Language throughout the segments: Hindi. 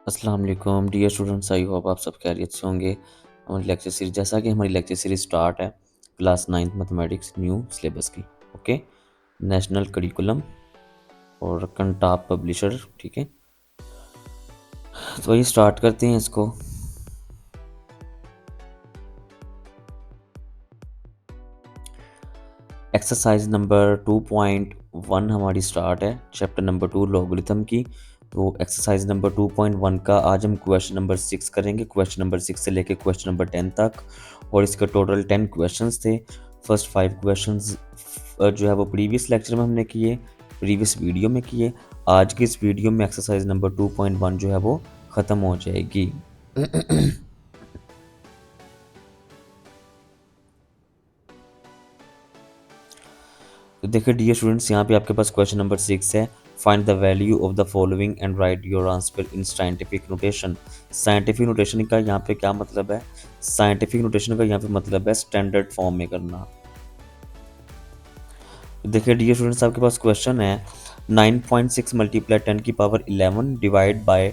अस्सलाम वालेकुम डियर स्टूडेंट्स, आई होप आप सब खैरियत से होंगे। हमारी लेक्चर सीरीज जैसा कि हमारी लेक्चर सीरीज स्टार्ट है class 9th mathematics new syllabus की। ओके, नेशनल करिकुलम और कंटाप पब्लिशर। ठीक है, तो ये स्टार्ट करते हैं इसको। एक्सरसाइज नंबर 2.1 हमारी स्टार्ट है, चैप्टर नंबर 2 लॉगरिथम की। तो एक्सरसाइज नंबर 2.1 का आज हम क्वेश्चन नंबर 6 करेंगे, क्वेश्चन नंबर 6 से लेके क्वेश्चन नंबर 10 तक। और इसके टोटल 10 क्वेश्चंस थे। फर्स्ट 5 क्वेश्चंस जो है वो प्रीवियस लेक्चर में हमने किए, प्रीवियस वीडियो में किए। आज की इस वीडियो में एक्सरसाइज नंबर 2.1 जो है वो ख़त्म हो जाएगी। तो देखिए डियर स्टूडेंट्स, यहाँ पे आपके पास क्वेश्चन नंबर 6 है। Find the value of the following and right your answer in scientific notation. Scientific notation का यहाँ पे क्या मतलब है? साइंटिफिक नोटेशन का यहाँ पे मतलब है स्टैंडर्ड फॉर्म में करना। तो देखिए डियर स्टूडेंट्स, आपके पास क्वेश्चन है 9.6 मल्टीप्लाई 10 की पावर 11 डिवाइड बाय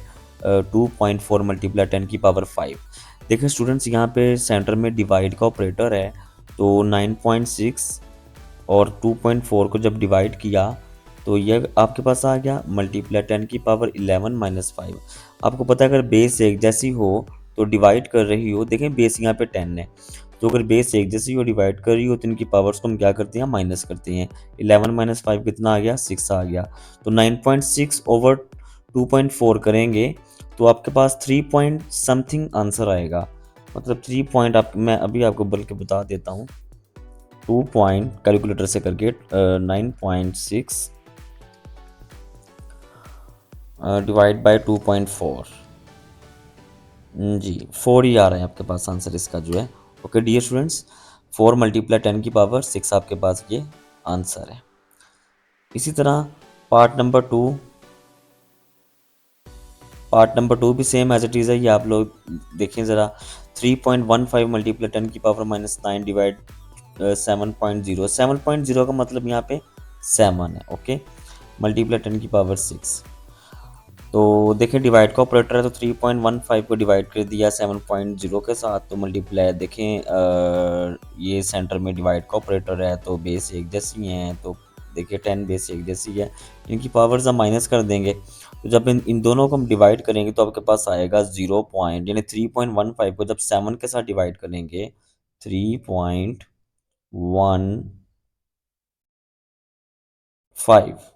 2.4 मल्टीप्लाई 10 की पावर 5। देखिए स्टूडेंट्स, यहाँ पे सेंटर में डिवाइड का ऑपरेटर है। तो 9.6 और 2.4 को जब डिवाइड किया तो ये आपके पास आ गया मल्टीप्लाई 10 की पावर 11 माइनस 5। आपको पता है अगर बेस एक जैसी हो तो डिवाइड कर रही हो, देखें बेस यहाँ पे 10 है, तो अगर बेस एक जैसी हो डिवाइड कर रही हो तो इनकी पावर्स को हम क्या करते हैं, माइनस करते हैं। 11 माइनस 5 कितना आ गया, 6 आ गया। तो 9.6 ओवर 2.4 करेंगे तो आपके पास 3 पॉइंट समथिंग आंसर आएगा। मतलब 3 पॉइंट आप, मैं अभी आपको बल्कि बता देता हूँ। 2 पॉइंट कैलकुलेटर से करके 9.6 डिवाइड बाय 2.4 जी 4 ही आ रहा है आपके पास आंसर इसका जो है। ओके डियर स्टूडेंट्स, 4 मल्टीप्लाई 10 की पावर 6 आपके पास ये आंसर है। इसी तरह पार्ट नंबर टू भी सेम एज इट इज़ है। ये आप लोग देखें ज़रा। 3.15 मल्टीप्लाई 10 की पावर माइनस 9 डिवाइड 7.0। 7.0 का मतलब यहाँ पे 7 है। ओके, मल्टीप्लाई 10 की पावर 6। तो देखें डिवाइड का ऑपरेटर है तो 3.15 को डिवाइड कर दिया 7.0 के साथ, तो मल्टीप्लाई देखें ये सेंटर में डिवाइड का ऑपरेटर है तो बेस एक जैसी हैं, तो देखिए 10 बेस एक जैसी है। इनकी पावर्स हम माइनस कर देंगे, तो जब इन दोनों को हम डिवाइड करेंगे तो आपके पास आएगा 0 पॉइंट, यानी 3.15 को जब 7 के साथ डिवाइड करेंगे 3.15।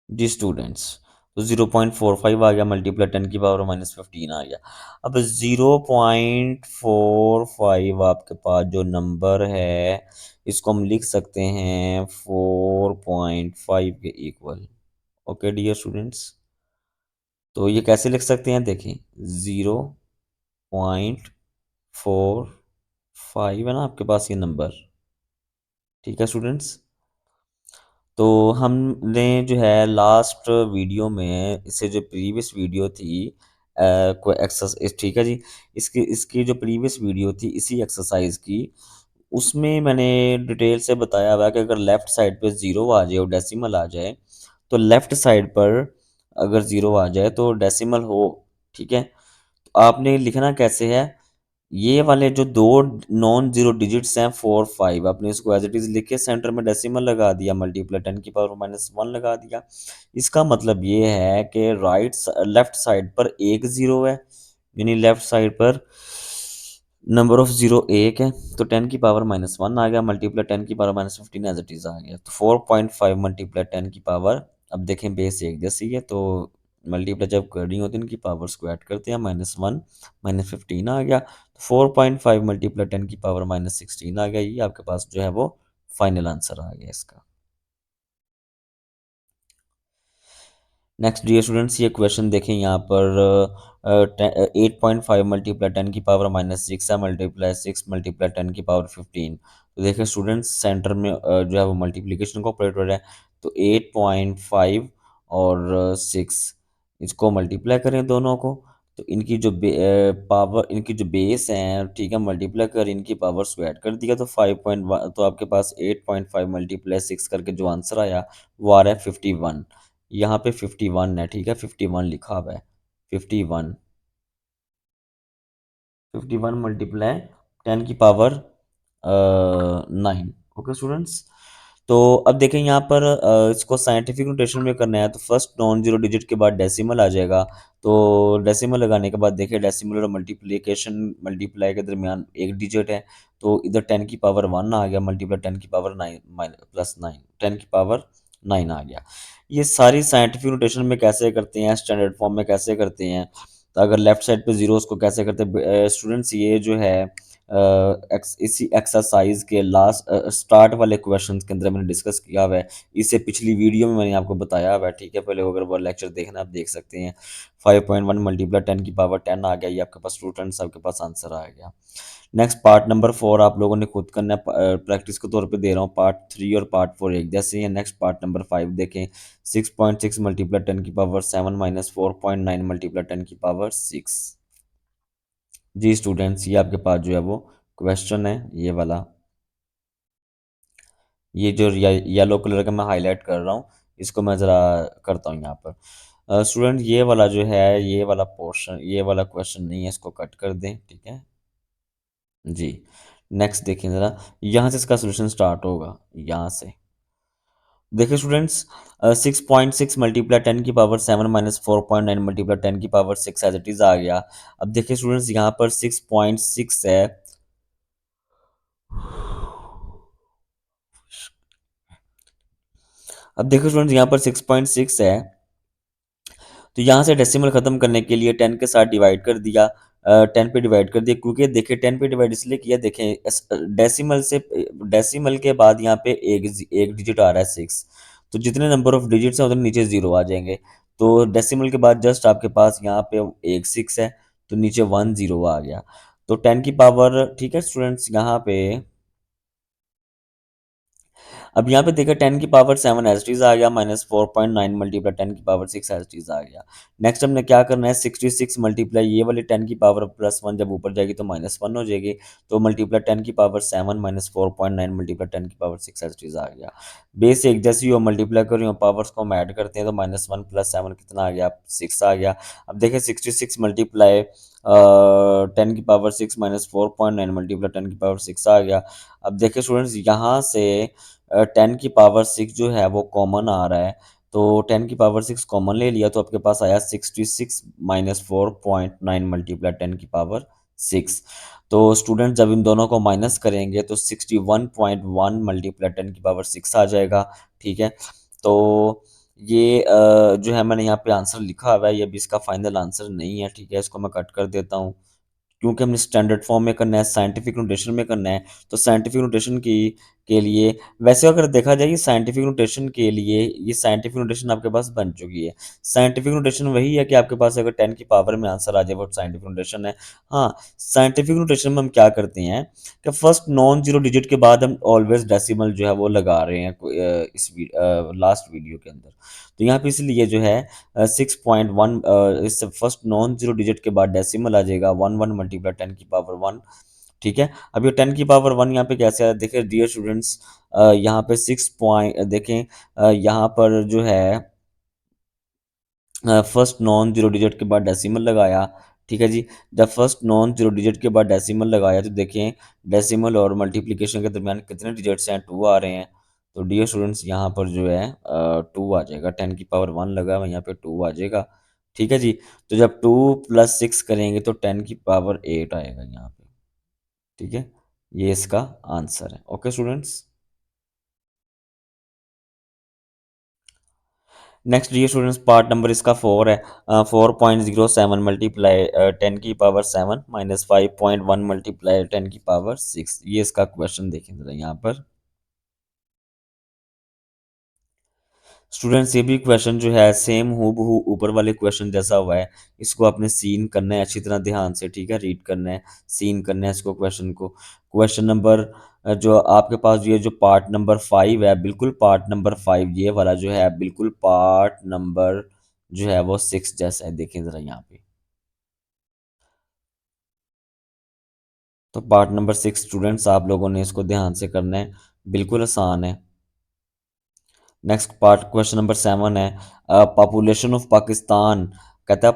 जी स्टूडेंट्स, तो 0.45 आ गया मल्टीप्लाई 10 की पावर माइनस 15 आ गया। अब 0.45 आपके पास जो नंबर है इसको हम लिख सकते हैं 4.5 के इक्वल। ओके डियर स्टूडेंट्स, तो ये कैसे लिख सकते हैं, देखें 0.45 है ना आपके पास ये नंबर। ठीक है स्टूडेंट्स, तो हमने जो है लास्ट वीडियो में, इससे जो प्रीवियस वीडियो थी कोई एक्सरसाइज, ठीक है जी, इसकी इसकी जो प्रीवियस वीडियो थी इसी एक्सरसाइज की, उसमें मैंने डिटेल से बताया हुआ है कि अगर लेफ़्ट साइड पे ज़ीरो आ जाए और डेसिमल आ जाए तो लेफ़्ट साइड पर अगर ज़ीरो आ जाए तो डेसिमल हो। ठीक है, तो आपने लिखना कैसे है, ये वाले जो दो नॉन जीरो डिजिट्स हैं 4 5, आपने इसको एज इट इज़ लिख के सेंटर में डेसिमल लगा दिया, मल्टीप्लाई 10 की पावर माइनस 1 लगा दिया। इसका मतलब ये है कि लेफ्ट साइड पर एक ज़ीरो है, यानी लेफ्ट साइड पर नंबर ऑफ ज़ीरो एक है, तो 10 की पावर माइनस 1 आ गया, मल्टीप्लाई 10 की power minus 15 as it is आ गया। तो 4.5 मल्टीप्लाई 10 की पावर, अब देखें बेस एक जैसी है तो मल्टीप्लाई जब करनी होती है इनकी पावर्स को ऐड करते हैं, -1 -15 आ गया। 4.5 मल्टीप्लाई 10 की पावर -16 आ गया। ये आपके पास जो है वो फाइनल आंसर आ गया इसका। नेक्स्ट डियर स्टूडेंट्स, ये क्वेश्चन देखें यहाँ पर 8.5 मल्टीप्लाई 10 की पावर -6 है, मल्टीप्लाई 6 मल्टीप्लाई 10 की पावर 15। तो देखें स्टूडेंट्स, सेंटर में जो है वो मल्टीप्लिकेशन का ऑपरेटर है, तो 8.5 और 6 इसको मल्टीप्लाई करें दोनों को तो इनकी जो पावर, इनकी जो बेस हैं, ठीक है, मल्टीप्लाई कर इनकी पावर्स को ऐड कर दिया तो 5.1, तो आपके पास 8.5 मल्टीप्लाई 6 करके जो आंसर आया वो आ रहा है 51। यहाँ पे 51 है, ठीक है, 51 लिखा हुआ है, 51, 51 मल्टीप्लाई 10 की पावर 9। ओके स्टूडेंट्स, तो अब देखें यहाँ पर इसको साइंटिफिक नोटेशन में करना है तो फर्स्ट नॉन जीरो डिजिट के बाद डेसिमल आ जाएगा। तो डेसिमल लगाने के बाद देखिए डेसिमल और मल्टीप्लिकेशन, मल्टीप्लाई के दरमियान एक डिजिट है, तो इधर 10 की पावर 1 आ गया, मल्टीप्लाई 10 की पावर 9 प्लस 9, 10 की पावर 9 आ गया। ये सारी साइंटिफिक नोटेशन में कैसे करते हैं, स्टैंडर्ड फॉर्म में कैसे करते हैं, तो अगर लेफ्ट साइड पे जीरोस को कैसे करते हैं स्टूडेंट्स, ये जो है इसी एक्सरसाइज के लास्ट स्टार्ट वाले क्वेश्चंस के अंदर मैंने डिस्कस किया हुआ है। इससे पिछली वीडियो में मैंने आपको बताया हुआ है, ठीक है, पहले अगर वो लेक्चर देखना आप देख सकते हैं। 5.1 मल्टीप्लाई 10 की पावर 10 आ गया, ये आपके पास स्टूडेंट्स, आपके पास आंसर आ गया। नेक्स्ट पार्ट नंबर 4 आप लोगों ने खुद करना है, प्रैक्टिस के तौर पे दे रहा हूँ। पार्ट 3 और पार्ट 4 एक जैसे ही है। नेक्स्ट पार्ट नंबर 5 देखें, 6.6 मल्टीप्लाई 10 की पावर 7 माइनस 4.9 मल्टीप्लाई 10 की पावर 6। जी स्टूडेंट्स, ये आपके पास जो है वो क्वेश्चन है, ये वाला, ये जो येलो कलर का मैं हाईलाइट कर रहा हूँ, इसको मैं ज़रा करता हूँ यहाँ पर। स्टूडेंट ये वाला जो है, ये वाला पोर्शन, ये वाला क्वेश्चन नहीं है, इसको कट कर दें, ठीक है जी। नेक्स्ट देखिए ज़रा, यहाँ से इसका सोल्यूशन स्टार्ट होगा, यहाँ से देखिए स्टूडेंट्स, 6.6 मल्टीप्लाई 10 की पावर 7 माइनस 4.9 मल्टीप्लाई 10 की पावर 6 एज इट इज़ आ गया। अब देखिए स्टूडेंट्स, यहाँ पर 6.6 है, अब देखो स्टूडेंट्स यहाँ पर 6.6 है, तो यहाँ से डेसिमल ख़त्म करने के लिए 10 के साथ डिवाइड कर दिया, 10 पे डिवाइड कर दिया, क्योंकि देखिए 10 पे डिवाइड इसलिए किया, देखें डेसिमल से, डेसिमल के बाद यहाँ पे एक डिजिट आ रहा है 6, तो जितने नंबर ऑफ डिजिट्स हैं उतने नीचे ज़ीरो आ जाएंगे। तो डेसिमल के बाद जस्ट आपके पास यहाँ पे एक 6 है, तो नीचे 1 0 आ गया। तो 10 की पावर, ठीक है स्टूडेंट्स, यहाँ पे अब यहाँ पे देखा 10 की पावर 7 एज इट इज आ गया, माइनस 4.9 मल्टीप्लाई 10 की पावर 6 एज इट इज आ गया। नेक्स्ट हमने क्या करना है, 66 मल्टीप्लाई ये वाली 10 की पावर प्लस 1 जब ऊपर जाएगी तो माइनस 1 हो जाएगी, तो मल्टीप्लाई 10 की पावर 7 माइनस 4.9 मल्टीप्लाई 10 की पावर 6 एज इट इज आ गया। बेस एक जैसी हो, मल्टीप्लाई कर रही हो, पावर्स को हम ऐड करते हैं तो माइनस 1 प्लस 7 कितना आ गया, 6 आ गया। अब देखें 66 मल्टीप्लाई 10 की पावर 6 माइनस 4.9 मल्टीप्लाई 10 की पावर 6 आ गया। अब देखिए स्टूडेंट्स, यहाँ से 10 की पावर 6 जो है वो कॉमन आ रहा है, तो 10 की पावर 6 कॉमन ले लिया तो आपके पास आया 66 माइनस 4.9 मल्टीप्लाई 10 की पावर 6। तो स्टूडेंट जब इन दोनों को माइनस करेंगे तो 61.1 मल्टीप्लाई 10 की पावर 6 आ जाएगा, ठीक है। तो ये जो है मैंने यहाँ पे आंसर लिखा हुआ है, ये अभी इसका फाइनल आंसर नहीं है, ठीक है, इसको मैं कट कर देता हूँ, क्योंकि हमने स्टैंडर्ड फॉर्म में करना है, साइंटिफिक नोटेशन में करना है, तो साइंटिफिक नोटेशन की के लिए, वैसे अगर देखा जाए साइंटिफिक नोटेशन के लिए, ये साइंटिफिक नोटेशन आपके पास बन चुकी है। साइंटिफिक नोटेशन वही है कि आपके पास अगर 10 की पावर में आंसर आ जाए वो साइंटिफिक नोटेशन है। हाँ, साइंटिफिक नोटेशन में हम क्या करते हैं कि फर्स्ट नॉन जीरो डिजिट के बाद हम ऑलवेज डेसिमल जो है वो लगा रहे हैं इस लास्ट वीडियो के अंदर। तो यहाँ पे इसलिए जो है 6.1, इस फर्स्ट नॉन जीरो डिजिट के बाद डेसिमल आ जाएगा 1 मल्टीप्लाई 10 की पावर 1, ठीक है। अब ये 10 की पावर 1 यहाँ पे कैसे आया, देखिए डियर स्टूडेंट्स, यहाँ पे 6 पॉइंट देखें, यहाँ पर जो है फर्स्ट नॉन जीरो डिजिट के बाद डेसिमल लगाया, ठीक है जी। जब फर्स्ट नॉन जीरो डिजिट के बाद डेसिमल लगाया तो देखें डेसिमल और मल्टीप्लिकेशन के दरमियान कितने डिजिट्स हैं, 2 आ रहे हैं। तो डियर स्टूडेंट्स यहाँ पर जो है 2 आ जाएगा, 10 की पावर 1 लगा हुआ है, यहाँ पे 2 आ जाएगा, ठीक है जी। तो जब 2 प्लस 6 करेंगे तो 10 की पावर 8 आएगा यहाँ पे, ठीक है। ये इसका आंसर है। Okay students, next dear students, part number इसका 4 है। 4.07 मल्टीप्लाई 10 की पावर 7 माइनस 5.1 मल्टीप्लाई 10 की पावर 6, ये इसका क्वेश्चन देखें जरा यहाँ पर। स्टूडेंट्स, ये भी क्वेश्चन जो है सेम हूबहू ऊपर वाले क्वेश्चन जैसा हुआ है, इसको आपने सीन करना है अच्छी तरह ध्यान से, ठीक है, रीड करना है, सीन करना है इसको, क्वेश्चन को। क्वेश्चन नंबर जो आपके पास ये जो पार्ट नंबर 5 है, बिल्कुल पार्ट नंबर 5 ये वाला जो है बिल्कुल पार्ट नंबर जो है वो 6 जैसा है, देखें ज़रा यहाँ पे। तो पार्ट नंबर 6 स्टूडेंट्स आप लोगों ने इसको ध्यान से करना है, बिल्कुल आसान है। नेक्स्ट पार्ट क्वेश्चन नंबर 7 है पॉपुलेशन ऑफ पाकिस्तान। कहता है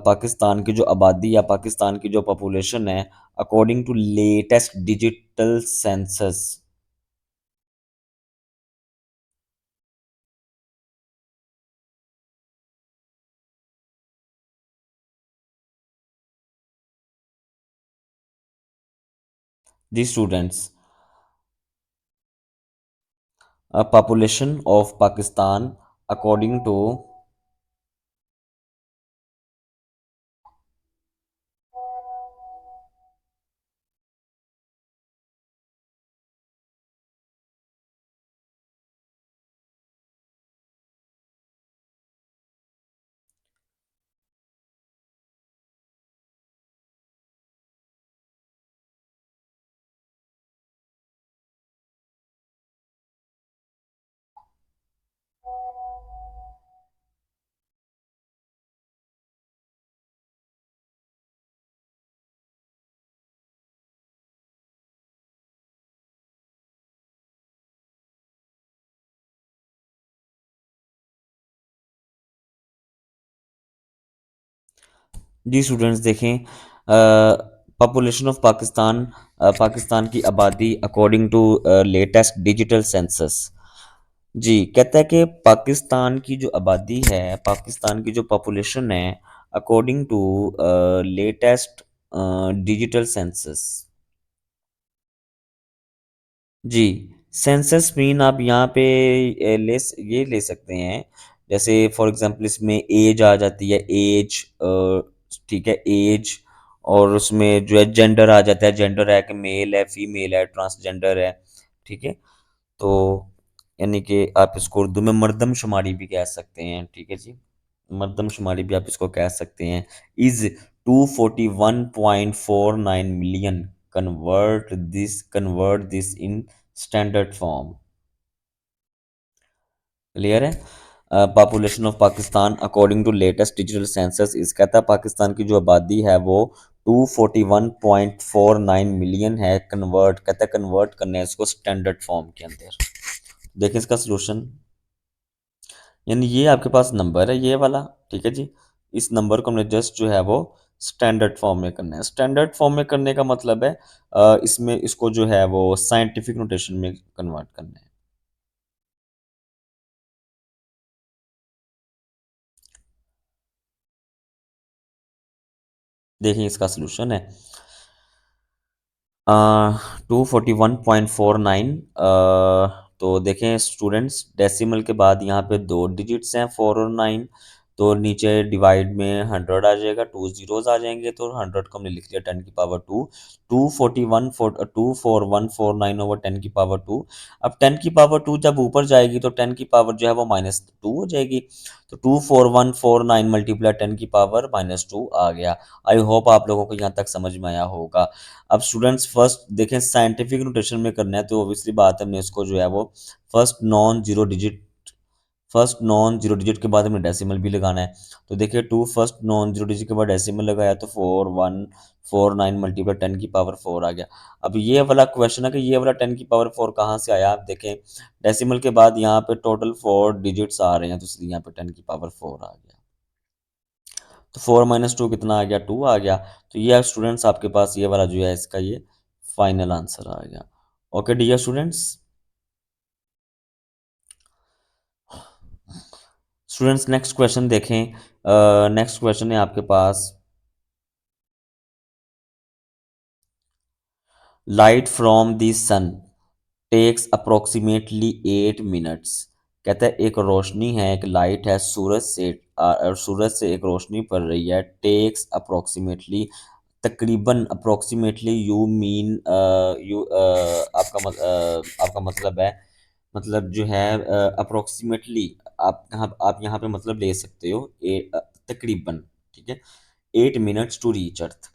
पाकिस्तान की जो आबादी या पाकिस्तान की जो पॉपुलेशन है according to latest digital census. जी students, population of Pakistan according to जी स्टूडेंट्स देखें, पॉपुलेशन ऑफ पाकिस्तान, पाकिस्तान की आबादी according to latest digital census. जी कहता है कि पाकिस्तान की जो आबादी है, पाकिस्तान की जो पॉपुलेशन है according to latest digital census. जी, सेंसस मीन आप यहाँ पे ये ले सकते हैं, जैसे फॉर एग्जांपल इसमें एज आ जाती है, एज, ठीक है, एज, और उसमें जो है जेंडर आ जाता है, जेंडर है कि मेल है, फीमेल है, ट्रांसजेंडर है, ठीक है। तो यानी कि आप इसको उर्दू में मर्दमशुमारी भी कह सकते हैं, ठीक है जी, मर्दमशुमारी भी आप इसको कह सकते हैं। Is 241.49 million, convert this in standard form. Clear है? Population of Pakistan according to latest digital census इस कहता है पाकिस्तान की जो आबादी है वो 241.49 मिलियन है। कन्वर्ट कहता है, कन्वर्ट करना है इसको स्टैंडर्ड फॉर्म के अंदर। देखें इसका सोल्यूशन, यानी ये आपके पास नंबर है ये वाला, ठीक है जी, इस नंबर को हमने जस्ट जो है वो स्टैंडर्ड फॉर्म में करना है। स्टैंडर्ड फॉर्म में करने का मतलब है इसमें इसको जो है वो साइंटिफिक नोटेशन में कन्वर्ट करना है। देखिए इसका सोल्यूशन है 241.49। तो देखें स्टूडेंट्स, डेसिमल के बाद यहाँ पे दो डिजिट्स हैं 4 और 9, तो नीचे डिवाइड में 100 आ जाएगा, टू जीरोज आ जाएंगे, तो 100 को हमने लिख लिया 10 की पावर 2। 241.449 ओवर 10 की पावर 2। अब 10 की पावर 2 जब ऊपर जाएगी तो 10 की पावर जो है वो -2 हो जाएगी, तो 24149 मल्टीप्लाई 10 की पावर -2 आ गया। आई होप आप लोगों को यहाँ तक समझ में आया होगा। अब स्टूडेंट्स फर्स्ट देखें, साइंटिफिक नोटेशन में करना है तो ऑब्वियसली बात है, हमने इसको जो है वो first non zero digit first non zero digit के बाद हमें डेसिमल भी लगाना है। तो देखिए to first non zero digit के बाद डेसिमल लगाया तो 4149 मल्टीप्लाई 10 की पावर 4 आ गया। अब ये वाला क्वेश्चन है कि ये वाला 10 की पावर 4 कहाँ से आया। आप देखें डेसिमल के बाद यहाँ पे टोटल 4 डिजिट्स आ रहे हैं, तो इसलिए यहाँ पे 10 की पावर 4 आ गया। तो 4 - 2 कितना आ गया, 2 आ गया। तो ये स्टूडेंट्स आपके पास ये वाला जो है इसका ये फाइनल आंसर आ गया। Okay dear students, students next question देखें। नेक्स्ट क्वेश्चन है आपके पास, light from the sun takes approximately 8 minutes. कहता है एक रोशनी है, एक लाइट है, सूरज से सूरज से एक रोशनी पड़ रही है, टेक्स अप्रोक्सीमेटली, तकरीबन, अप्रोक्सीमेटली यू मीन यू आपका मतलब है, मतलब जो है अप्रोक्सीमेटली आप यहाँ पे मतलब ले सकते हो तकरीबन, ठीक है, 8 मिनट्स टू रीच अर्थ।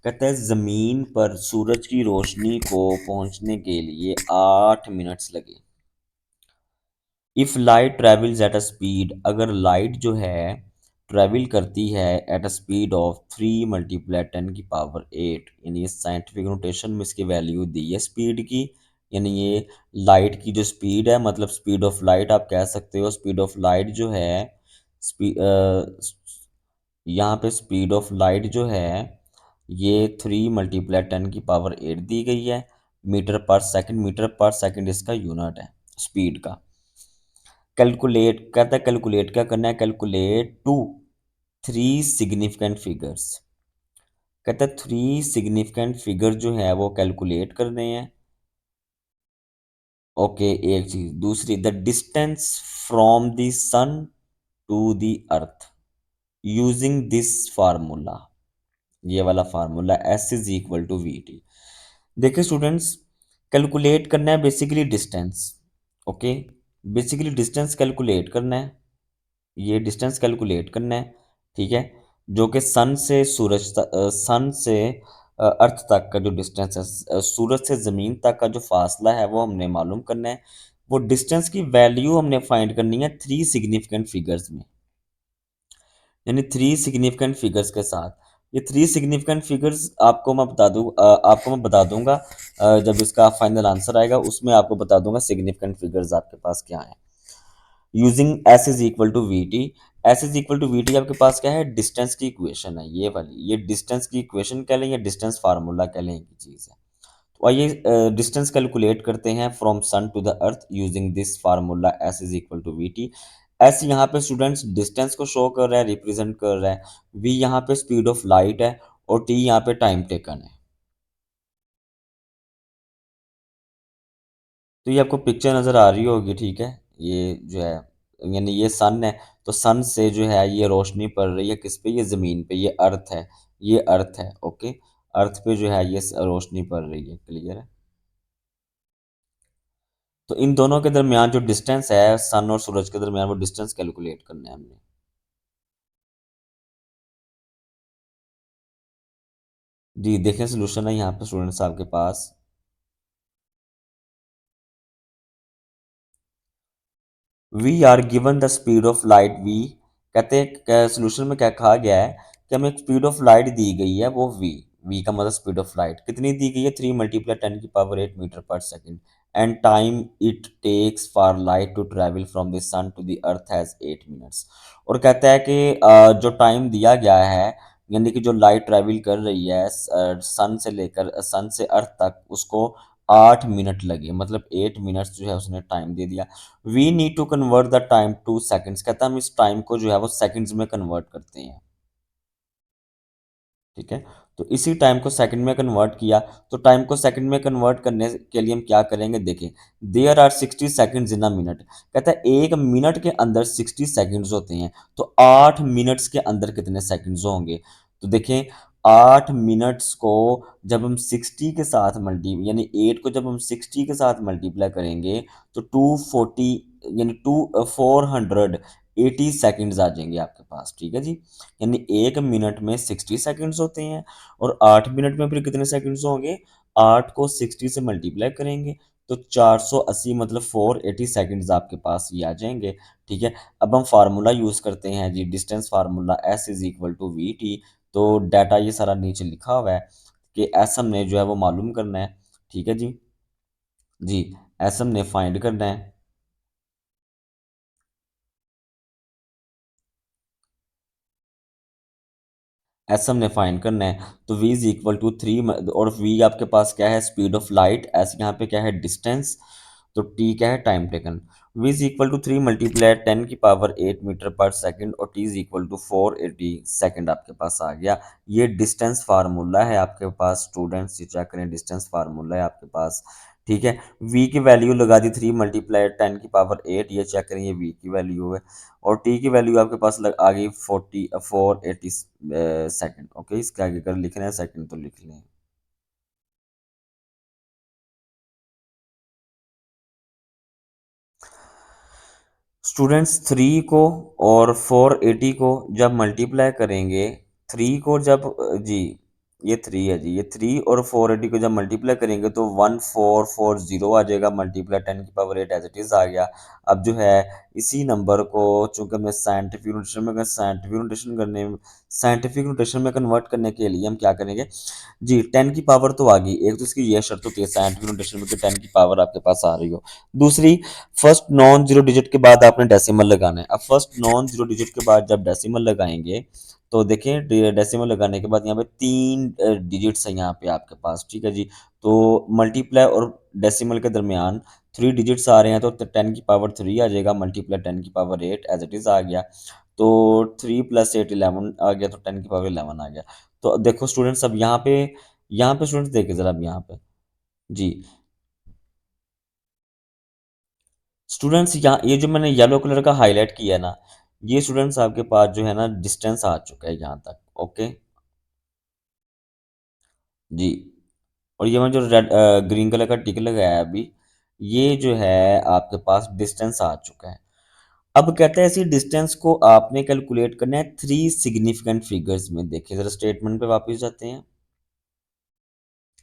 कहता है ज़मीन पर सूरज की रोशनी को पहुंचने के लिए 8 मिनट्स लगे। If light travels at a speed, अगर लाइट जो है ट्रैवल करती है एट अ स्पीड ऑफ 3 × 10⁸ यानी ये साइंटिफिक नोटेशन में इसकी वैल्यू दी है स्पीड की। यानी ये लाइट की जो स्पीड है, मतलब स्पीड ऑफ लाइट आप कह सकते हो। स्पीड ऑफ लाइट जो है स्पीड यहाँ पे स्पीड ऑफ लाइट जो है ये 3 × 10⁸ दी गई है मीटर पर सेकंड। मीटर पर सेकंड इसका यूनिट है स्पीड का। कैलकुलेट कहता है, कैलकुलेट क्या करना है, कैलकुलेट टू 3 सिग्निफिकेंट फिगर्स। कहता है 3 सिग्निफिकेंट फिगर जो है वो कैलकुलेट करने हैं। ओके, एक चीज दूसरी, the distance from the sun to the earth using this formula. ये वाला फार्मूला S = V T। देखिए स्टूडेंट्स, कैलकुलेट करना है basically distance. Okay, basically distance calculate करना है, ये डिस्टेंस कैलकुलेट करना है। ठीक है, जो कि सन से सन से अर्थ तक का जो डिस्टेंस है, सूरज से ज़मीन तक का जो फासला है वो हमने मालूम करना है। वो डिस्टेंस की वैल्यू हमने फाइंड करनी है 3 सिग्निफिकेंट फिगर्स में, यानी 3 सिग्निफिकेंट फिगर्स के साथ। ये 3 सिग्निफिकेंट फिगर्स आपको मैं बता दूंगा जब इसका फाइनल आंसर आएगा उसमें आपको बता दूंगा सिग्निफिकेंट फिगर्स आपके पास क्या है। Using S = V T। S = V T आपके पास क्या है, डिस्टेंस की इक्वेशन है ये वाली। ये डिस्टेंस की इक्वेशन कह लें या डिस्टेंस फार्मूला कह लें, की चीज़ है। तो आइए डिस्टेंस कैलकुलेट करते हैं from sun to the earth using this formula S = V T। S यहाँ पे स्टूडेंट्स डिस्टेंस को शो कर रहा है, रिप्रेजेंट कर रहा है। वी यहाँ पे स्पीड ऑफ लाइट है और टी यहाँ पे टाइम टेकन है। तो ये आपको पिक्चर नज़र आ रही होगी, ठीक है। ये जो है, यानी ये सन है, तो सन से जो है ये रोशनी पड़ रही है किस पे, ये ज़मीन पे, ये अर्थ है। ये अर्थ है, ओके। अर्थ पे जो है ये रोशनी पड़ रही है, क्लियर है। तो इन दोनों के दरमियान जो डिस्टेंस है, सन और सूरज के दरमियान, वो डिस्टेंस कैलकुलेट करना है हमने। जी देखें, सोल्यूशन है यहाँ पे स्टूडेंट्स आपके पास। We are given the speed of light we. कहते हैं सोल्यूशन में क्या कहा गया है कि हमें एक स्पीड ऑफ लाइट दी गई है, वो वी का मतलब स्पीड ऑफ लाइट कितनी दी गई है, 3 × 10⁸ and time it takes for light to travel from the sun to the earth has 8 minutes. और कहता है कि जो टाइम दिया गया है, यानी कि जो लाइट ट्रेवल कर रही है सन से लेकर सन से अर्थ तक, उसको 8 मिनट लगे, मतलब 8 मिनट्स जो है उसने टाइम दे दिया। We need to convert the time to seconds. कहता है हम इस टाइम को जो है वो सेकंड्स में कन्वर्ट करते हैं, ठीक है। तो इसी टाइम को सेकंड में कन्वर्ट किया, तो टाइम को सेकंड में कन्वर्ट करने के लिए हम क्या करेंगे, देखें। There are 60 seconds in a minute. कहता है 1 मिनट के अंदर 60 सेकंड्स होते हैं, तो 8 मिनट्स के अंदर कितने सेकंड्स होंगे। तो देखें, 8 मिनट्स को जब हम 60 के साथ मल्टी यानी 8 को जब हम 60 के साथ मल्टीप्लाई करेंगे तो 240 यानी 480 सेकंड्स आ जाएंगे आपके पास, ठीक है जी। यानी 1 मिनट में 60 सेकंड्स होते हैं और 8 मिनट में फिर कितने सेकंड्स होंगे, 8 को 60 से मल्टीप्लाई करेंगे तो 480, मतलब 480 सेकंड्स आपके पास ये आ जाएंगे, ठीक है। अब हम फार्मूला यूज़ करते हैं जी, distance formula S = V T। तो डाटा ये सारा नीचे लिखा हुआ है कि एस हमने जो है वो मालूम करना है, ठीक है जी। जी, एस हमने फाइंड करना है। एस हमने फाइंड करना है, तो v = 3, और v आपके पास क्या है, स्पीड ऑफ लाइट। एस यहाँ पे क्या है, डिस्टेंस। तो t क्या है, टाइम टेकन। v = 3 × 10⁸मीटर पर सेकंड और t = 480 सेकंड आपके पास आ गया। ये डिस्टेंस फार्मूला है आपके पास स्टूडेंट्स, ये चेक करें, डिस्टेंस फार्मूला है आपके पास, ठीक है। v की वैल्यू लगा दी 3 × 10⁸, ये चेक करें, ये v की वैल्यू है। और टी की वैल्यू आपके पास आ गई 480 ओके। इसके आगे अगर लिखना है सेकंड तो लिख लें। स्टूडेंट्स 3 को और 480 को जब मल्टीप्लाई करेंगे, 3 को जब जी ये 3 है जी, ये 3 और 480 को जब मल्टीप्लाई करेंगे तो 1440 आ जाएगा, मल्टीप्लाई 10 की पावर 8 एज इट इज़ आ गया। अब जो है इसी नंबर को चूंकि हमें साइंटिफिक नोटेशन में कन्वर्ट करने के लिए हम क्या करेंगे जी, 10 की पावर तो आ गई, एक तो इसकी ये शर्त होती है साइंटिफिक नोटेशन में कि 10 की पावर आपके पास आ रही हो। दूसरी, फर्स्ट नॉन जीरो डिजिट के बाद आपने डेसिमल लगाना है। अब फर्स्ट नॉन जीरो डिजिट के बाद जब डेसिमल लगाएंगे तो देखें डेसिमल लगाने के बाद यहाँ पे 3 डिजिट्स हैं यहाँ पे आपके पास, ठीक है जी। तो मल्टीप्लाई और डेसिमल के दरमियान 3 डिजिट्स आ रहे हैं तो 10 की पावर 3 आ जाएगा, मल्टीप्लाई 10 की पावर 8 एज इट इज़ आ गया। तो 3 + 8 11 आ गया, तो 10 की पावर 11 आ गया। तो देखो स्टूडेंट्स, अब यहाँ पे स्टूडेंट्स देखिए ज़रा, अब यहाँ पे जी स्टूडेंट्स, यहाँ ये जो मैंने येलो कलर का हाईलाइट किया है ना, ये स्टूडेंट्स आपके पास जो है ना डिस्टेंस आ चुका है यहाँ तक। ओके जी, और ये मैं जो ग्रीन कलर का टिक लगाया है अभी, ये जो है आपके पास डिस्टेंस आ चुका है। अब कहते हैं इसी डिस्टेंस को आपने कैलकुलेट करना है थ्री सिग्निफिकेंट फिगर्स में। देखिए ज़रा स्टेटमेंट पे वापस जाते हैं,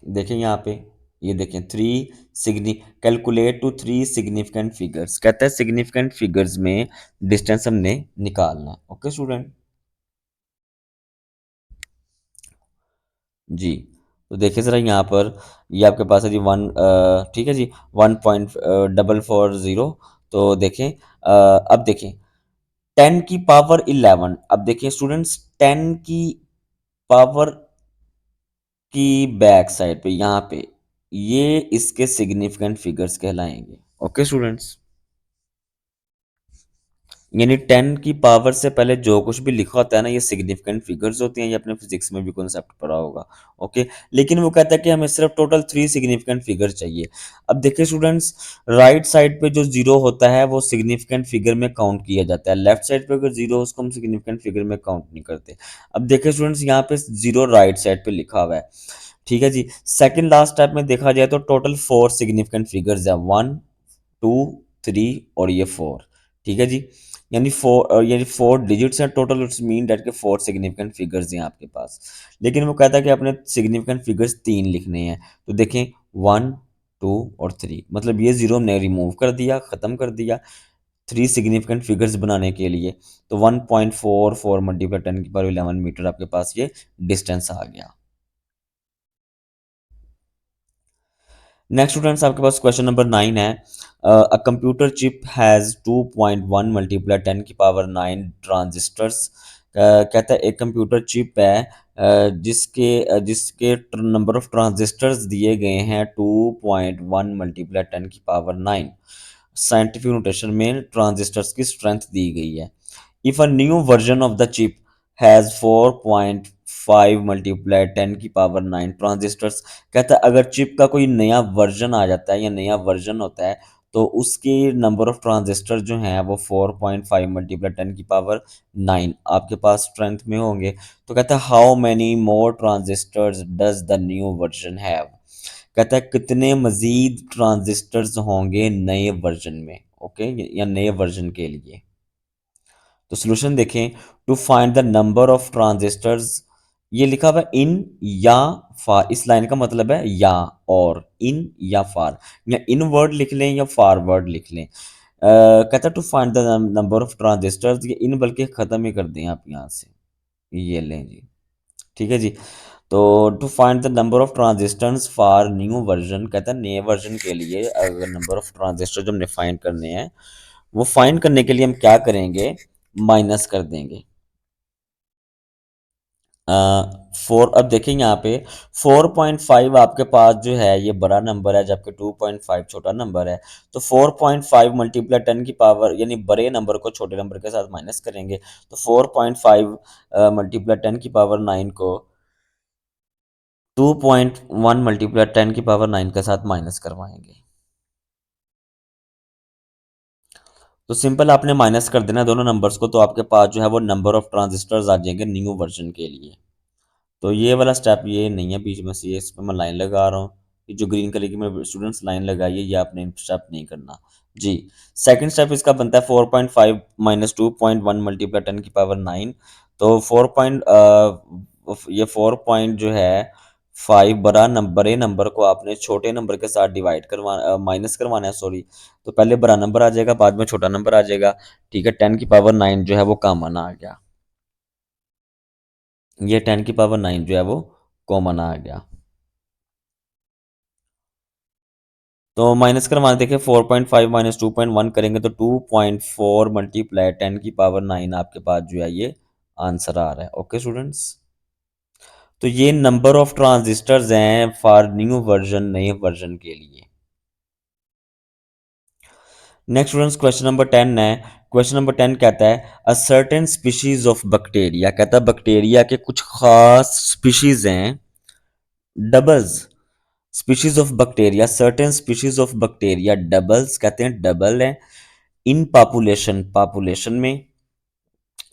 देखें यहाँ पे, ये देखें थ्री सिग्नि calculate to three significant figures, कहता है सिग्निफिकेंट फिगर्स में डिस्टेंस हमने निकालना है। ओके स्टूडेंट जी, तो देखिए ज़रा यहाँ पर, ये आपके पास है जी ठीक है जी, 1.440। तो देखें अब देखें 10 की पावर 11, अब देखिए स्टूडेंट्स 10 की पावर की बैक साइड पे यहाँ पे ये इसके सिग्निफिकेंट फिगर्स कहलाएंगे। ओके स्टूडेंट्स, यानी 10 की पावर से पहले जो कुछ भी लिखा होता है ना, ये सिग्निफिकेंट फिगर्स होती हैं, ये अपने फिजिक्स में भी कॉन्सेप्ट पढ़ा होगा। ओके, लेकिन वो कहता है कि हमें सिर्फ टोटल 3 सिग्निफिकेंट फिगर चाहिए। अब देखिए स्टूडेंट्स, राइट साइड पे जो जीरो होता है वो सिग्निफिकेंट फिगर में काउंट किया जाता है, लेफ्ट साइड पे अगर जीरो उसको हम सिग्निफिकेंट फिगर में काउंट नहीं करते। अब देखिए स्टूडेंट्स, यहाँ पे जीरो राइट साइड पे लिखा हुआ है, ठीक है जी। सेकंड लास्ट स्टेप में देखा जाए तो टोटल 4 सिग्निफिकेंट फिगर्स है, 1 2 3 और ये 4, ठीक है जी। यानी 4 डिजिट्स हैं टोटल, इट्स मीन दैट के 4 सिग्निफिकेंट फिगर्स हैं आपके पास। लेकिन वो कहता है कि आपने सिग्निफिकेंट फिगर्स 3 लिखने हैं। तो देखें 1 2 और 3, मतलब ये जीरो हमने रिमूव कर दिया, ख़त्म कर दिया 3 सिग्निफिकेंट फिगर्स बनाने के लिए। तो 1.44 मल्टीप्लाई 10 की पावर 11 मीटर आपके पास ये डिस्टेंस आ गया। नेक्स्ट स्टूडेंट्स, आपके पास क्वेश्चन नंबर 9 है। A computer chip has 2.1 multiply 10 की पावर 9 ट्रांजिस्टर्स। कहता है एक कंप्यूटर चिप है जिसके नंबर ऑफ ट्रांजिस्टर्स दिए गए हैं 2.1 मल्टीप्लाई 10 की पावर 9। साइंटिफिक नोटेशन में ट्रांजिस्टर्स की स्ट्रेंथ दी गई है। If a new version of the chip has 4.5 multiply 10 की पावर 9 ट्रांजिस्टर्स। कहता है अगर चिप का कोई नया वर्जन आ जाता है या नया वर्जन होता है तो उसके नंबर ऑफ ट्रांजिस्टर जो हैं वो 4.5 मल्टीप्लाई 10 की पावर 9 आपके पास स्ट्रेंथ में होंगे। तो कहता है how many more transistors does the new version have. कहता है कितने मजीद ट्रांजिस्टर्स होंगे नए वर्जन में। ओके, या नए वर्जन के लिए। तो सोल्यूशन देखें, to find the number of transistors, ये लिखा हुआ है इन या फार, इस लाइन का मतलब है या और, इन या फार, या इन वर्ड लिख लें या फार वर्ड लिख लें। कहता है to find the number of transistors, ये इन बल्कि ख़त्म ही कर दें आप यहाँ से, ये लें जी, ठीक है जी। तो to find the number of transistors for new version, कहता है नए वर्जन के लिए अगर नंबर ऑफ ट्रांजिस्टर जो हमने फाइंड करने हैं, वो फाइंड करने के लिए हम क्या करेंगे, माइनस कर देंगे। 4, अब देखें यहाँ पे 4.5 आपके पास जो है ये बड़ा नंबर है जबकि 2.5 छोटा नंबर है। तो 4.5 मल्टीप्लाई 10 की पावर, यानी बड़े नंबर को छोटे नंबर के साथ माइनस करेंगे। तो 4.5 मल्टीप्लाई 10 की पावर 9 को 2.1 मल्टीप्लाई 10 की पावर 9 के साथ माइनस करवाएंगे। तो सिंपल आपने माइनस कर देना दोनों नंबर्स को, तो आपके पास जो है वो नंबर ऑफ ट्रांजिस्टर्स आ जाएंगे न्यू वर्जन के लिए। तो ये वाला स्टेप ये नहीं है बीच में से, ये इस पर मैं लाइन लगा रहा हूँ। ये जो ग्रीन कलर की मैं स्टूडेंट्स लाइन लगाई है, ये आपने स्टेप नहीं करना जी। सेकंड स्टेप इसका बनता है 4.5 माइनस 2.1 मल्टीप्लाई 10 की पावर 9। तो ये 4 जो है 5 बड़े नंबर को आपने छोटे नंबर के साथ माइनस करवाना है, सॉरी। तो पहले बड़ा नंबर आ जाएगा, बाद में छोटा नंबर आ जाएगा। ठीक है, 10 की पावर 9 जो है वो कॉमन आ गया। ये 10 की पावर 9 जो है वो कॉमन आ गया। तो माइनस करवाना, देखिए 4.5 माइनस 2.1 करेंगे तो 2.4 मल्टीप्लाई 10 की पावर 9 आपके पास जो है ये आंसर आ रहा है। ओके स्टूडेंट्स, तो ये नंबर ऑफ ट्रांजिस्टर्स हैं फॉर न्यू वर्जन, नए वर्जन के लिए। नेक्स्ट स्टूडेंट्स, क्वेश्चन नंबर 10 है। क्वेश्चन नंबर 10 कहता है a certain species of bacteria, कहता है बैक्टीरिया के कुछ खास स्पीशीज हैं, doubles. Species of bacteria, certain species of bacteria doubles, कहते हैं डबल है इन पॉपुलेशन, पॉपुलेशन में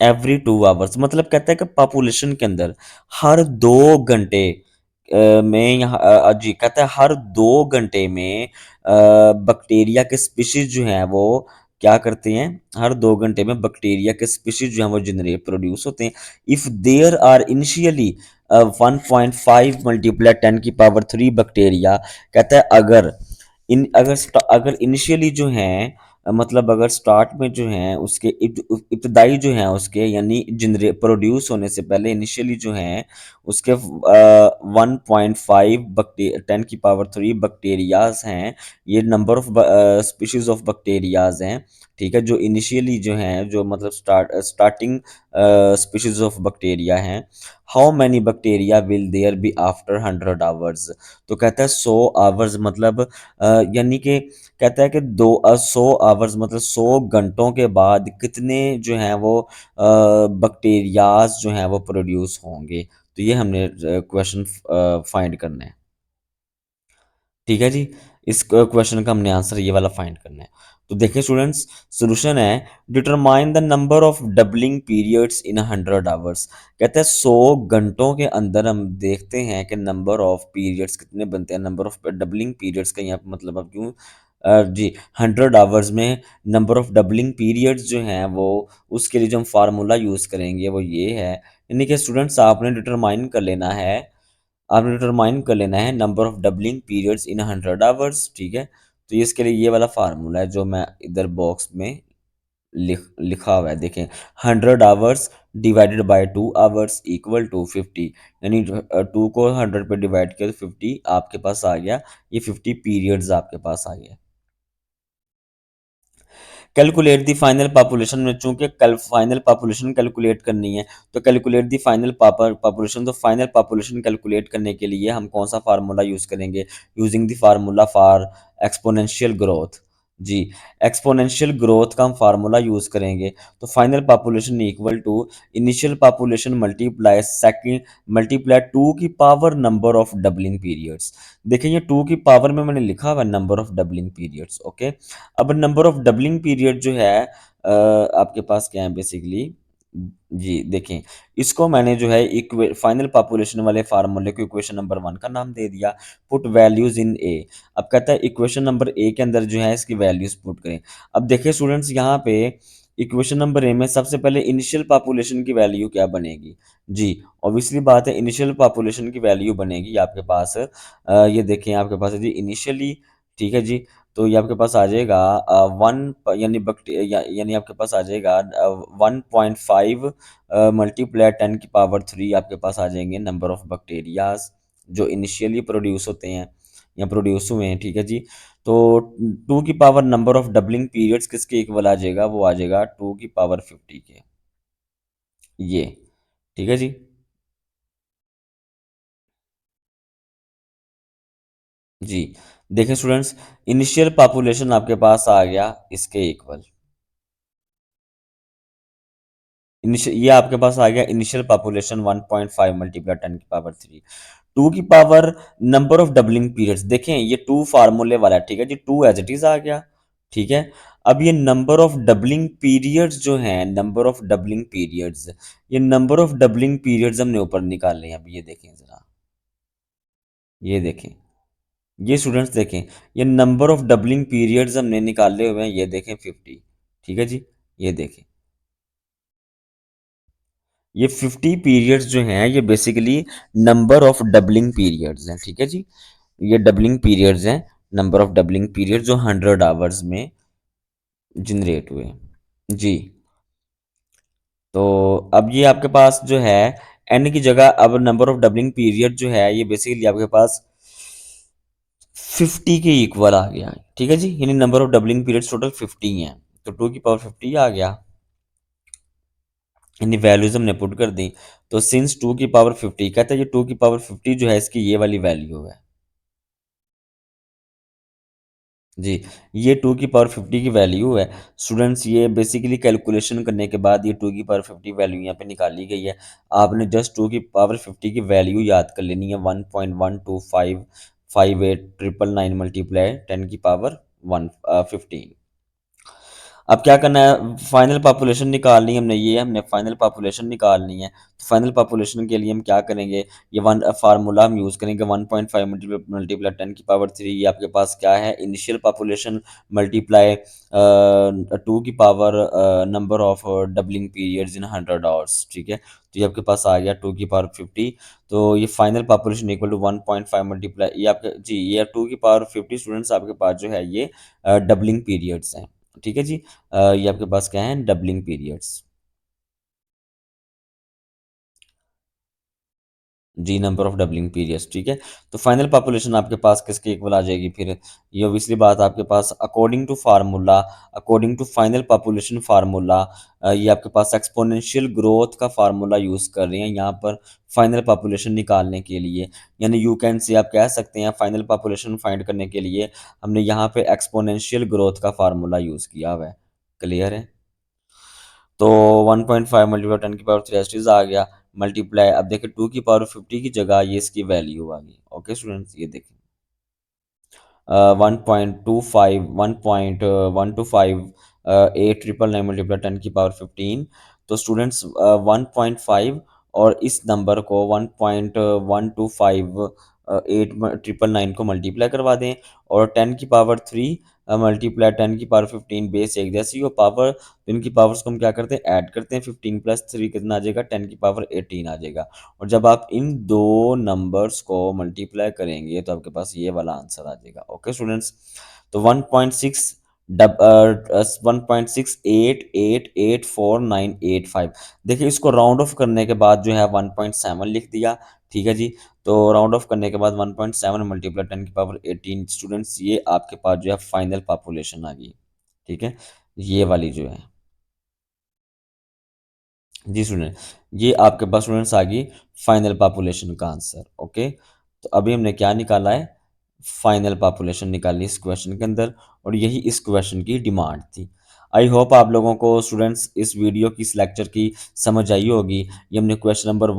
एवरी 2 आवर्स, मतलब कहता है कि पॉपुलेशन के अंदर हर 2 घंटे में यहाँ जी कहता है हर 2 घंटे में बैक्टीरिया के स्पीशीज जो हैं वो क्या करते हैं, हर 2 घंटे में बैक्टीरिया के स्पीशीज जो हैं वो जनरेट प्रोड्यूस होते हैं। If there are initially 1.5 multiply 10 की पावर 3 बैक्टीरिया, कहता है अगर अगर इनिशियली जो हैं मतलब अगर स्टार्ट में जो हैं उसके इब्तदाई जो हैं उसके यानी जनरेट प्रोड्यूस होने से पहले इनिशियली जो हैं उसके 1.5 10 की पावर 3 बैक्टीरियाज हैं। ये number of species of bacterias हैं। ठीक है, जो इनिशियली जो हैं जो मतलब स्टार्टिंग स्पीशीज ऑफ बैक्टीरिया हैं। How many bacteria will there be after 100 hours, तो कहता है 100 आवर्स मतलब यानी कि कहता है कि 100 आवर्स मतलब 100 घंटों के बाद कितने जो हैं वो बैक्टीरियाज जो हैं वो प्रोड्यूस होंगे। तो ये हमने क्वेश्चन फाइंड करना है। ठीक है जी, इस क्वेश्चन का हमने आंसर ये वाला फाइंड करना है। तो देखिए स्टूडेंट्स, सॉल्यूशन है determine the number of doubling periods in 100 hours, कहते हैं 100 घंटों के अंदर हम देखते हैं कि नंबर ऑफ पीरियड्स कितने बनते हैं। नंबर ऑफ डबलिंग पीरियड्स का यहाँ पे मतलब अब क्यों जी 100 आवर्स में नंबर ऑफ डबलिंग पीरियड्स जो हैं वो उसके लिए जो हम फार्मूला यूज़ करेंगे वो ये है। यानी कि स्टूडेंट्स आपने डिटरमाइन कर लेना है number of doubling periods in 100 hours. ठीक है, तो ये इसके लिए ये वाला फार्मूला है जो मैं इधर बॉक्स में लिखा हुआ है, देखें। 100 hours divided by 2 hours equal to 50, यानी 2 को 100 पे डिवाइड किया तो 50 आपके पास आ गया। ये 50 पीरियड्स आपके पास आ गए। कैलकुलेट दी फाइनल पॉपुलेशन में, चूंकि कल फाइनल पॉपुलेशन कैलकुलेट करनी है तो कैलकुलेट दी फाइनल पॉपुलेशन, तो फाइनल पॉपुलेशन कैलकुलेट करने के लिए हम कौन सा फार्मूला यूज़ करेंगे, using the formula for exponential growth. जी, एक्सपोनेंशियल ग्रोथ का हम फार्मूला यूज़ करेंगे। तो final population equal to initial population multiply second multiply 2 की power number of doubling periods. देखिए ये 2 की पावर में मैंने लिखा हुआ number of doubling periods. Okay, अब नंबर ऑफ डबलिंग पीरियड जो है आपके पास क्या है बेसिकली, जी देखें, इसको मैंने जो है फाइनल पॉपुलेशन वाले फार्मूले को इक्वेशन नंबर 1 का नाम दे दिया। पुट वैल्यूज इन ए, अब कहता है इक्वेशन नंबर ए के अंदर जो है इसकी वैल्यूज पुट करें। अब देखिए स्टूडेंट्स, यहाँ पे इक्वेशन नंबर ए में सबसे पहले इनिशियल पॉपुलेशन की वैल्यू क्या बनेगी। जी, ऑब्वियसली बात है इनिशियल पॉपुलेशन की वैल्यू बनेगी आपके पास ये देखें आपके पास है जी इनिशियली। ठीक है जी, तो ये आपके पास आ जाएगा यानी आपके पास आ जाएगा 1.5 मल्टीप्लाई 10 की पावर 3 आपके पास आ जाएंगे नंबर ऑफ बैक्टीरियाज जो इनिशियली प्रोड्यूस होते हैं या प्रोड्यूस हुए हैं। ठीक है जी, तो 2 की power number of doubling periods किसके इक्वल आ जाएगा, वो आ जाएगा 2 की पावर 50 के। ये ठीक है जी। जी, देखें स्टूडेंट्स, इनिशियल पॉपुलेशन आपके पास आ गया इसके इक्वल। ये आपके पास आ गया इनिशियल पॉपुलेशन 1.5 मल्टीप्लाई 10 की पावर 3। 2 की power number of doubling periods, देखें ये 2 फार्मूले वाला है। ठीक है जी, 2 एज इट इज आ गया। ठीक है, अब ये नंबर ऑफ डबलिंग पीरियड्स जो हैं, नंबर ऑफ डबलिंग पीरियड्स, ये नंबर ऑफ डबलिंग पीरियड्स हमने ऊपर निकाले हैं। अब ये देखें जरा, ये देखें, ये स्टूडेंट्स देखें, ये नंबर ऑफ डबलिंग पीरियड्स हमने निकाले हुए हैं, ये देखें 50। ठीक है जी, ये देखें, ये 50 पीरियड्स जो हैं ये basically number of doubling periods हैं, ठीक है जी। ये डबलिंग पीरियड्स हैं, नंबर ऑफ डबलिंग पीरियड जो 100 आवर्स में जनरेट हुए। जी। तो अब ये आपके पास जो है एन की जगह अब नंबर ऑफ डबलिंग पीरियड जो है ये बेसिकली आपके पास 50 के इक्वल आ गया, ठीक है जी। यानी number of doubling periods total 50 हैं, तो 2 की पावर 50 आ गया, यानी वैल्यूज हमने पुट कर दी। तो सिंस 2 की पावर 50 कहते हैं ये 2 की पावर 50 जो है इसकी ये वाली वैल्यू है जी। ये 2 की पावर 50 की वैल्यू है स्टूडेंट्स। ये बेसिकली कैलकुलेशन करने के बाद ये 2 की पावर 50 वैल्यू यहाँ पे निकाली गई है। आपने जस्ट 2 की पावर 50 की वैल्यू याद कर लेनी है, 1.12558 मल्टीप्लाई 10 की पावर 15। अब क्या करना है, फाइनल पॉपुलेशन निकालनी है हमने, ये हमने फाइनल पॉपुलेशन निकालनी है। तो फाइनल पॉपुलेशन के लिए हम क्या करेंगे, ये वन फार्मूला हम यूज़ करेंगे, 1.5 मल्टीप्लाई 10 की पावर 3। ये आपके पास क्या है, इनिशियल पॉपुलेशन मल्टीप्लाई 2 की power number of doubling periods in 100 hours, ठीक है। तो ये आपके पास आ गया 2 की पावर 50। तो ये final population equal to 1.5 multiply ये आपके जी, ये 2 की पावर 50 स्टूडेंट्स आपके पास जो है ये डबलिंग पीरियड्स हैं, ठीक है जी। ये आपके पास क्या है, डबलिंग पीरियड्स। जी, नंबर ऑफ डबलिंग पीरियड्स, ठीक है। तो फाइनल पॉपुलेशन आपके पास किसके इक्वल आ जाएगी फिर, ये ऑब्वियसली बात आपके पास according to formula, according to final population formula, ये आपके पास एक्सपोनेंशियल ग्रोथ का फार्मूला यूज़ कर रहे हैं यहाँ पर फाइनल पॉपुलेशन निकालने के लिए। यानी यू कैन से आप कह सकते हैं फाइनल पॉपुलेशन फाइंड करने के लिए हमने यहाँ पे एक्सपोनेंशियल ग्रोथ का फार्मूला यूज़ किया हुआ है। क्लियर है। तो 1.5 मल्टीप्लाई 10 की पावर 3 आ गया, मल्टीप्लाई अब देखिए 2 की पावर 50 की जगह ये इसकी वैल्यू आ गई। ओके स्टूडेंट्स, ये देखिए 1.8 मल्टीप्लाई 10 की पावर 15। तो स्टूडेंट्स 1.5 और इस नंबर को 1.125 8 999 को मल्टीप्लाई करवा दें, और 10 की पावर 3 मल्टीप्लाई 10 की पावर 15 बेस एक जैसी हो पावर, तो इनकी पावर्स को हम क्या करते हैं, ऐड करते हैं। 15 + 3 कितना आ जाएगा, 10 की पावर 18 आ जाएगा। और जब आप इन दो नंबर्स को मल्टीप्लाई करेंगे तो आपके पास ये वाला आंसर आ जाएगा। ओके स्टूडेंट्स, तो 1.6 देखिए इसको राउंड ऑफ करने के बाद जो है 1.7 लिख दिया, ठीक है जी। तो राउंड ऑफ करने के बाद 1.7 मल्टीप्लाई 10 की पावर 18 स्टूडेंट्स, ये आपके पास जो है फाइनल पॉपुलेशन आ गई, ठीक है। ये वाली जो है जी स्टूडेंट, ये आपके पास स्टूडेंट्स आ गई फाइनल पॉपुलेशन का आंसर। ओके, तो अभी हमने क्या निकाला है, फाइनल पॉपुलेशन निकाली इस क्वेश्चन के अंदर, और यही इस क्वेश्चन की डिमांड थी। आई होप आप लोगों को स्टूडेंट्स इस वीडियो की इस लेक्चर की समझ आई होगी। ये हमने क्वेश्चन नंबर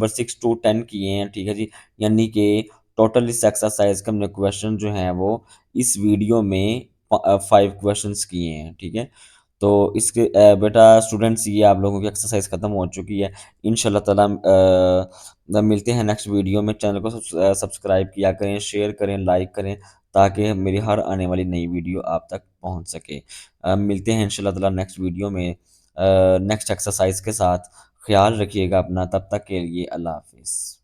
6 to 10 किए हैं, ठीक है जी। यानी कि टोटल इस एक्सरसाइज के हमने क्वेश्चन जो हैं वो इस वीडियो में 5 क्वेश्चंस किए हैं, ठीक है। तो इसके बेटा स्टूडेंट्स, ये आप लोगों की एक्सरसाइज ख़त्म हो चुकी है। इंशाल्लाह ताला मिलते हैं नेक्स्ट वीडियो में। चैनल को सब्सक्राइब किया करें, शेयर करें, लाइक करें, ताकि मेरी हर आने वाली नई वीडियो आप तक पहुंच सके। मिलते हैं इंशाल्लाह ताला नेक्स्ट वीडियो में नेक्स्ट एक्सरसाइज के साथ। ख्याल रखिएगा अपना, तब तक के लिए अल्लाह हाफिज़।